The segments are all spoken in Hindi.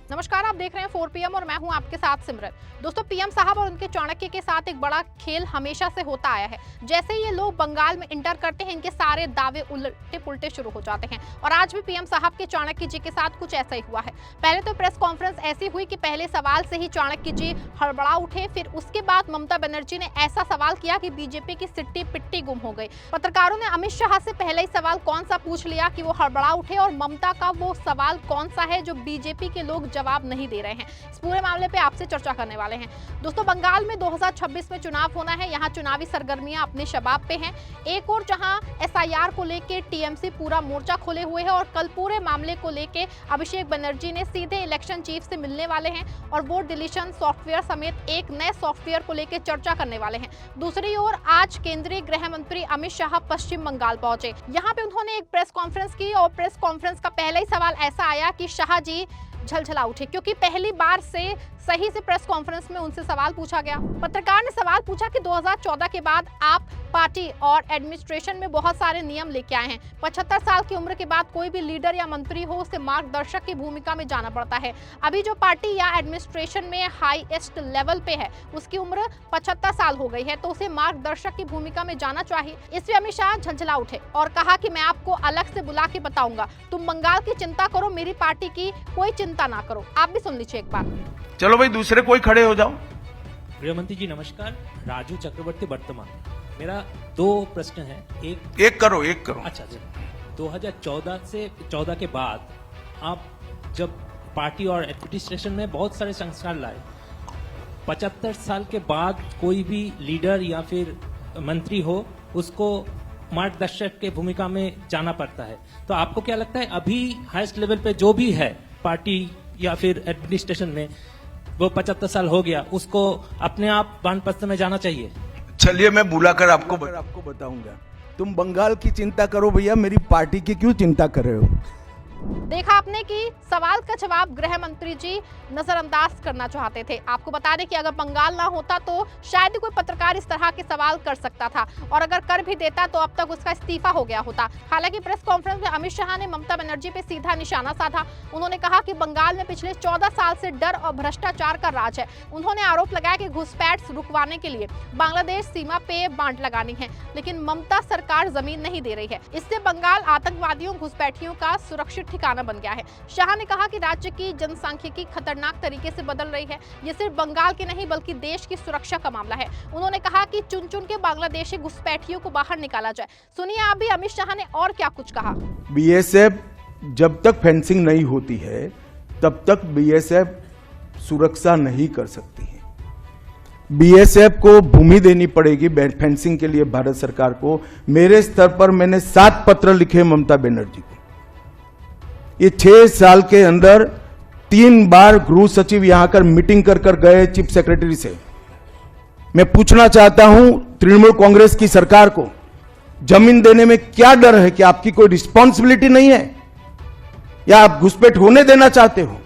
नमस्कार, आप देख रहे हैं 4 PM और मैं हूं आपके साथ सिमरन। दोस्तों, पीएम साहब और उनके चाणक्य के साथ एक बड़ा खेल हमेशा से होता आया है। जैसे ही ये लोग बंगाल में इंटर करते हैं, इनके सारे दावे उल्टे पुल्टे शुरू हो जाते हैं और आज भी पीएम साहब के चाणक्य जी के साथ कुछ ऐसा ही हुआ है। पहले तो प्रेस कॉन्फ्रेंस ऐसी हुई कि पहले सवाल से ही चाणक्य जी हड़बड़ा उठे। फिर उसके बाद ममता बनर्जी ने ऐसा सवाल किया कि बीजेपी की सिट्टी पिट्टी गुम हो गई। पत्रकारों ने अमित शाह से पहले ही सवाल कौन सा पूछ लिया कि वो हड़बड़ा उठे और ममता का वो सवाल कौन सा है जो बीजेपी के लोग जवाब नहीं दे रहे हैं। इस पूरे मामले पे आपसे चर्चा करने वाले हैं। दोस्तों, बंगाल में 2026 में चुनाव होना है। यहाँ चुनावी सरगर्मियां अपने शबाब पे हैं। एक और जहां एसआईआर को लेके टीएमसी पूरा मोर्चा खोले हुए है और कल पूरे मामले को लेके अभिषेक बनर्जी ने सीधे इलेक्शन चीफ से मिलने वाले हैं और वोट डिलीशन सॉफ्टवेयर समेत एक नए सॉफ्टवेयर को लेकर चर्चा करने वाले हैं। दूसरी ओर आज केंद्रीय गृह मंत्री अमित शाह पश्चिम बंगाल पहुंचे। यहाँ पे उन्होंने एक प्रेस कॉन्फ्रेंस की और प्रेस कॉन्फ्रेंस का पहला ही सवाल ऐसा आया कि शाह जी झलझला उठे, क्योंकि पहली बार से सही से प्रेस कॉन्फ्रेंस में उनसे सवाल पूछा गया। पत्रकार ने सवाल पूछा कि 2014 के बाद आप पार्टी और एडमिनिस्ट्रेशन में बहुत सारे नियम लेके आए हैं। 75 साल की उम्र के बाद कोई भी लीडर या मंत्री हो, उसे मार्गदर्शक की भूमिका में जाना पड़ता है। अभी जो पार्टी या एडमिनिस्ट्रेशन में हाईएस्ट लेवल पे है, उसकी उम्र 75 साल हो गई है, तो उसे मार्गदर्शक की भूमिका में जाना चाहिए। इसमें अमित शाह झलझला उठे और कहा कि मैं आपको अलग से बुला के बताऊंगा। तुम बंगाल की चिंता करो, मेरी पार्टी की कोई चिंता ना करो। आप भी सुन लीजिए एक बार। चलो भाई, दूसरे कोई खड़े हो जाओ। गृहमंत्री जी नमस्कार, राजू चक्रवर्ती वर्तमान। मेरा 2 प्रश्न है। एक करो। अच्छा, 2014 के बाद आप जब पार्टी और एडमिनिस्ट्रेशन में बहुत सारे संस्कार लाए, 75 साल के बाद कोई भी लीडर या फिर मंत्री हो, उसको मार्गदर्शक के भूमिका में जाना पड़ता है। तो आपको क्या लगता है अभी हाईएस्ट लेवल पे जो भी है पार्टी या फिर एडमिनिस्ट्रेशन में, वो 75 साल हो गया, उसको अपने आप वानप्रस्थ में जाना चाहिए? चलिए मैं बुलाकर आपको बताऊंगा। तुम बंगाल की चिंता करो भैया, मेरी पार्टी की क्यों चिंता कर रहे हो? देखा आपने कि सवाल का जवाब गृह मंत्री जी नजरअंदाज करना चाहते थे। आपको बता दें कि अगर बंगाल ना होता तो शायद कोई पत्रकार इस तरह के सवाल कर सकता था और अगर कर भी देता तो अब तक उसका इस्तीफा हो गया होता। हालांकि प्रेस कॉन्फ्रेंस में अमित शाह ने ममता बनर्जी पे सीधा निशाना साधा। उन्होंने कहा कि बंगाल में पिछले 14 साल से डर और भ्रष्टाचार का राज है। उन्होंने आरोप लगाया कि घुसपैठ रुकवाने के लिए बांग्लादेश सीमा पे बांट लगानी है, लेकिन ममता सरकार जमीन नहीं दे रही है। इससे बंगाल आतंकवादियों घुसपैठियों का सुरक्षित ठिकाना बन गया है। शाह ने कहा कि राज्य की जनसांख्यिकी खतरनाक तरीके से बदल रही है। ये सिर्फ बंगाल की नहीं बल्कि देश की सुरक्षा का मामला है। उन्होंने कहा कि चुन चुन के बांग्लादेशी घुसपैठियों को बाहर निकाला जाए। सुनिए आप भी अमित शाह ने और क्या कुछ कहा। बीएसएफ जब तक फेंसिंग नहीं होती है तब तक बीएसएफ सुरक्षा नहीं कर सकती है। बीएसएफ को भूमि देनी पड़ेगी फेंसिंग के लिए भारत सरकार को। मेरे स्तर पर मैंने 7 पत्र लिखे ममता बनर्जी को। ये 6 साल के अंदर 3 बार गृह सचिव यहां कर मीटिंग कर गए चीफ सेक्रेटरी से। मैं पूछना चाहता हूं तृणमूल कांग्रेस की सरकार को, जमीन देने में क्या डर है? कि आपकी कोई रिस्पॉन्सिबिलिटी नहीं है या आप घुसपैठ होने देना चाहते हो?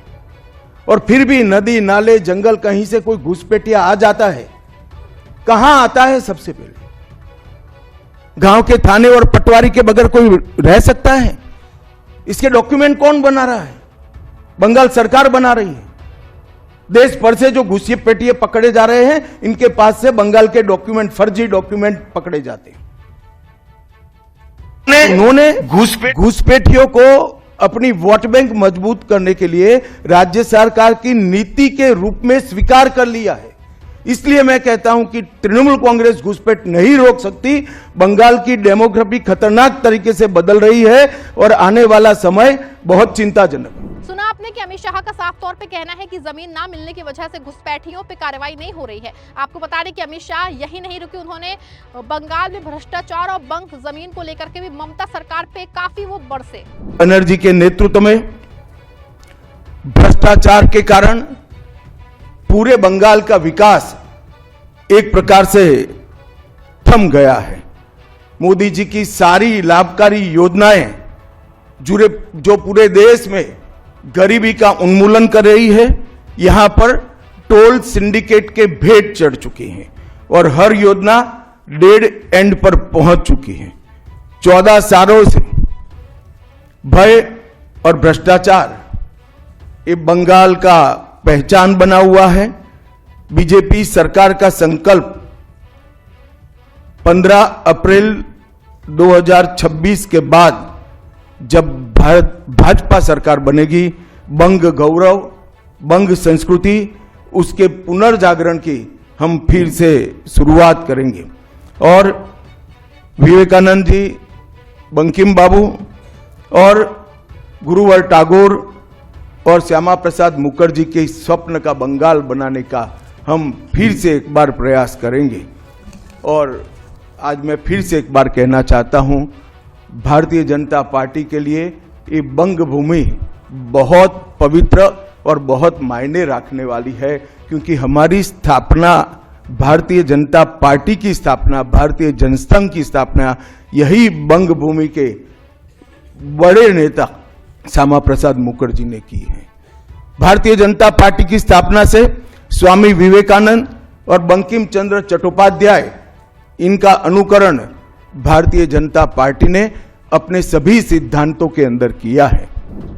और फिर भी नदी नाले जंगल कहीं से कोई घुसपैठिया आ जाता है, कहां आता है? सबसे पहले गांव के थाने और पटवारी के बगैर कोई रह सकता है? इसके डॉक्यूमेंट कौन बना रहा है? बंगाल सरकार बना रही है। देश भर से जो घुसपैठिए पकड़े जा रहे हैं, इनके पास से बंगाल के डॉक्यूमेंट, फर्जी डॉक्यूमेंट पकड़े जाते हैं। उन्होंने घुसपैठियों को अपनी वोट बैंक मजबूत करने के लिए राज्य सरकार की नीति के रूप में स्वीकार कर लिया है। इसलिए मैं कहता हूं कि तृणमूल कांग्रेस घुसपैठ नहीं रोक सकती। बंगाल की डेमोग्राफी खतरनाक तरीके से बदल रही है और आने वाला समय बहुत चिंताजनक है। सुना आपने कि अमित शाह का साफ तौर पे कहना है कि जमीन ना मिलने की वजह से घुसपैठियों पे कार्रवाई नहीं हो रही है। आपको बता दें कि अमित शाह यही नहीं रुके, उन्होंने बंगाल में भ्रष्टाचार और बंक जमीन को लेकर के भी ममता सरकार पे काफी वो बरसे। बनर्जी के नेतृत्व में भ्रष्टाचार के कारण पूरे बंगाल का विकास एक प्रकार से थम गया है। मोदी जी की सारी लाभकारी योजनाएं जो पूरे देश में गरीबी का उन्मूलन कर रही है, यहां पर टोल सिंडिकेट के भेंट चढ़ चुकी हैं और हर योजना डेड एंड पर पहुंच चुकी है। 14 सालों से भय और भ्रष्टाचार ये बंगाल का पहचान बना हुआ है। बीजेपी सरकार का संकल्प 15 अप्रैल 2026 के बाद जब भाजपा सरकार बनेगी, बंग गौरव, बंग संस्कृति, उसके पुनर्जागरण की हम फिर से शुरुआत करेंगे। और विवेकानंद जी, बंकिम बाबू और गुरुवर टैगोर और श्यामा प्रसाद मुखर्जी के स्वप्न का बंगाल बनाने का हम फिर से एक बार प्रयास करेंगे। और आज मैं फिर से एक बार कहना चाहता हूं, भारतीय जनता पार्टी के लिए ये बंग भूमि बहुत पवित्र और बहुत मायने रखने वाली है, क्योंकि हमारी स्थापना, भारतीय जनता पार्टी की स्थापना, भारतीय जनसंघ की स्थापना यही बंग भूमि के बड़े नेता श्यामा प्रसाद मुखर्जी ने की है। भारतीय जनता पार्टी की स्थापना से स्वामी विवेकानंद और बंकिम चंद्र चट्टोपाध्याय, इनका अनुकरण भारतीय जनता पार्टी ने अपने सभी सिद्धांतों के अंदर किया है।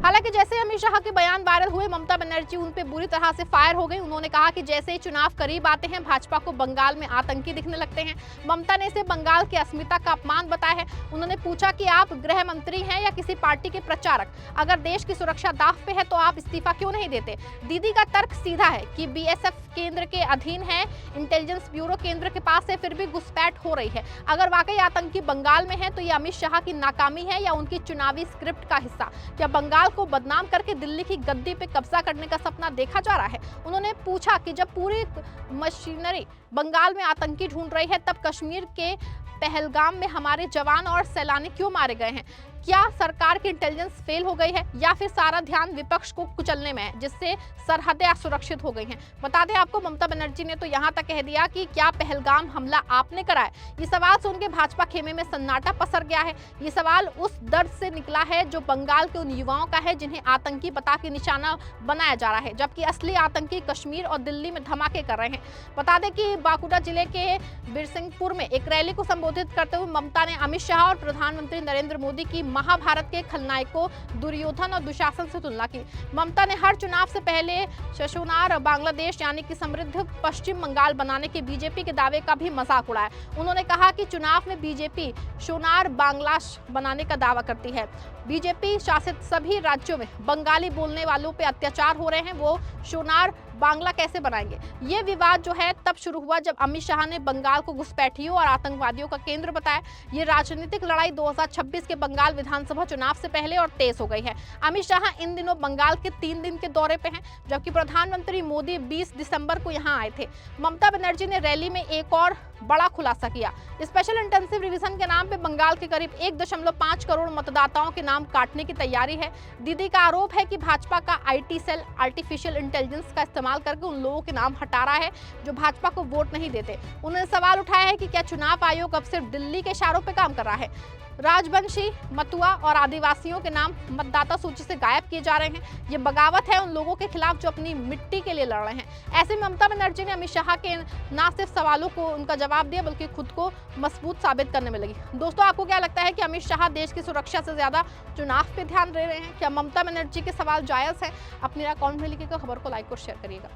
हालांकि जैसे अमित शाह के बयान वायरल हुए, ममता बनर्जी उन पे बुरी तरह से फायर हो गई। उन्होंने कहा कि जैसे ही चुनाव करीब आते हैं, भाजपा को बंगाल में आतंकी दिखने लगते हैं। ममता ने इसे बंगाल की अस्मिता का अपमान बताया है। उन्होंने पूछा कि आप गृह मंत्री हैं या किसी पार्टी के प्रचारक? अगर देश की सुरक्षा दांव पे है तो आप इस्तीफा क्यों नहीं देते? दीदी का तर्क सीधा है कि बीएसएफ केंद्र के अधीन है, इंटेलिजेंस ब्यूरो केंद्र के पास है, फिर भी घुसपैठ हो रही है। अगर वाकई आतंकी बंगाल में है तो ये अमित शाह की नाकामी है या उनकी चुनावी स्क्रिप्ट का हिस्सा? क्या बंगाल को बदनाम करके दिल्ली की गद्दी पे कब्जा करने का सपना देखा जा रहा है? उन्होंने पूछा कि जब पूरी मशीनरी बंगाल में आतंकी ढूंढ रही है, तब कश्मीर के पहलगाम में हमारे जवान और सैलानी क्यों मारे गए हैं? क्या सरकार की इंटेलिजेंस फेल हो गई है या फिर सारा ध्यान विपक्ष को कुचलने में है, जिससे सरहदें असुरक्षित हो गई हैं? बता दें आपको, ममता बनर्जी ने तो यहां तक कह दिया कि क्या पहलगाम हमला आपने कराया? ये सवाल सुन के भाजपा खेमे में सन्नाटा पसर गया है। ये सवाल उस दर्द से निकला है जो बंगाल के उन युवाओं का है जिन्हें आतंकी बता के निशाना बनाया जा रहा है, जबकि असली आतंकी कश्मीर और दिल्ली में धमाके कर रहे हैं। बता दें कि बांकुड़ा जिले के बिरसिंहपुर में एक रैली को संबोधित करते हुए ममता ने अमित शाह और प्रधानमंत्री नरेंद्र मोदी की महाभारत के खलनायकों दुर्योधन और दुशासन से तुलना की। ममता ने हर चुनाव से पहले शशुनार बांग्लादेश यानी कि समृद्ध पश्चिम बंगाल बनाने के बीजेपी के दावे का भी मजाक उड़ाया। उन्होंने कहा कि चुनाव में बीजेपी सोनार बांग्लादेश बनाने का दावा करती है। बीजेपी शासित सभी राज्यों में बंगाली बोलने वालों पे अत्याचार हो रहे हैं, वो सोनार बांग्ला कैसे बनाएंगे? ये विवाद जो है तब शुरू हुआ जब अमित शाह ने बंगाल को घुसपैठियों और आतंकवादियों का केंद्र बताया। ये राजनीतिक लड़ाई 2026 के बंगाल विधानसभा चुनाव से पहले और तेज हो गई है। अमित शाह इन दिनों बंगाल के 3 दिन के दौरे पे हैं, जबकि प्रधानमंत्री मोदी 20 दिसंबर को यहाँ आए थे। ममता बनर्जी ने रैली में एक और बड़ा खुलासा किया। स्पेशल इंटेंसिव रिवीजन के नाम पे बंगाल के करीब 1.5 करोड़ मतदाताओं के नाम काटने की तैयारी है। दीदी का आरोप है कि भाजपा का आईटी सेल आर्टिफिशियल इंटेलिजेंस का इस्तेमाल करके उन लोगों के नाम हटा रहा है जो भाजपा को वोट नहीं देते। उन्होंने सवाल उठाया है कि क्या चुनाव आयोग अब सिर्फ दिल्ली के इशारों पर काम कर रहा है? राजवंशी, मतुआ और आदिवासियों के नाम मतदाता सूची से गायब किए जा रहे हैं। ये बगावत है उन लोगों के खिलाफ जो अपनी मिट्टी के लिए लड़ रहे हैं। ऐसे में ममता बनर्जी ने अमित शाह के न सिर्फ सवालों को उनका जवाब दिया बल्कि खुद को मजबूत साबित करने में लगी। दोस्तों, आपको क्या लगता है कि अमित शाह देश की सुरक्षा से ज्यादा चुनाव पे ध्यान दे रहे हैं? क्या ममता बनर्जी के सवाल जायज है? अपनी राय कमेंट में लिखिएगा। खबर को लाइक और शेयर करिएगा।